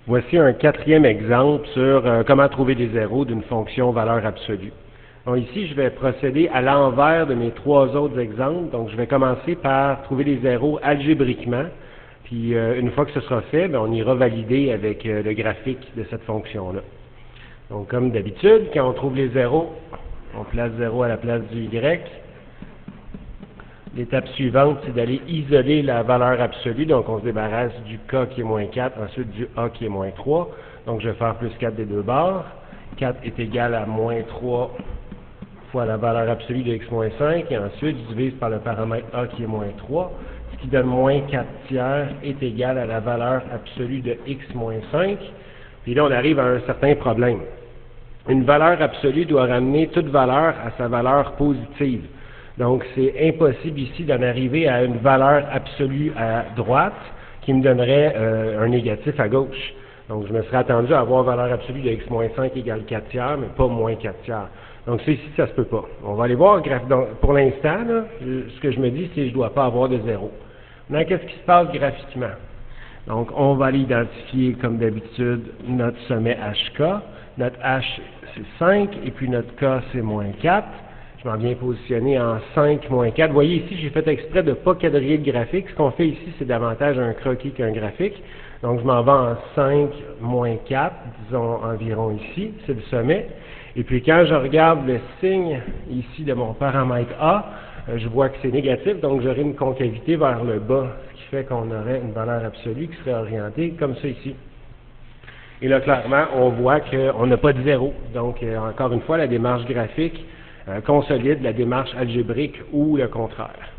Voici un quatrième exemple sur comment trouver des zéros d'une fonction valeur absolue. Donc ici, je vais procéder à l'envers de mes trois autres exemples. Donc, je vais commencer par trouver les zéros algébriquement. Puis, une fois que ce sera fait, on ira valider avec le graphique de cette fonction-là. Donc, comme d'habitude, quand on trouve les zéros, on place 0 à la place du Y. L'étape suivante, c'est d'aller isoler la valeur absolue. Donc, on se débarrasse du K qui est moins 4, ensuite du A qui est moins 3. Donc, je vais faire plus 4 des deux bords. 4 est égal à moins 3 fois la valeur absolue de x moins 5. Et ensuite, je divise par le paramètre A qui est moins 3. Ce qui donne moins 4 tiers est égal à la valeur absolue de x moins 5. Puis là, on arrive à un certain problème. Une valeur absolue doit ramener toute valeur à sa valeur positive. Donc, c'est impossible ici d'en arriver à une valeur absolue à droite qui me donnerait un négatif à gauche. Donc, je me serais attendu à avoir valeur absolue de x moins 5 égale 4 tiers, mais pas moins 4 tiers. Donc, ça ici, ça se peut pas. On va aller voir, donc, pour l'instant, ce que je me dis, c'est que je ne dois pas avoir de zéro. Maintenant, qu'est-ce qui se passe graphiquement? Donc, on va aller identifier, comme d'habitude, notre sommet HK. Notre H, c'est 5, et puis notre K, c'est moins 4. Je m'en viens positionner en 5 moins 4. Vous voyez ici, j'ai fait exprès de ne pas quadriller le graphique. Ce qu'on fait ici, c'est davantage un croquis qu'un graphique. Donc, je m'en vais en 5 moins 4, disons environ ici, c'est le sommet. Et puis, quand je regarde le signe ici de mon paramètre A, je vois que c'est négatif, donc j'aurai une concavité vers le bas, ce qui fait qu'on aurait une valeur absolue qui serait orientée comme ça ici. Et là, clairement, on voit qu'on n'a pas de zéro. Donc, encore une fois, la démarche graphique consolide la démarche algébrique ou le contraire.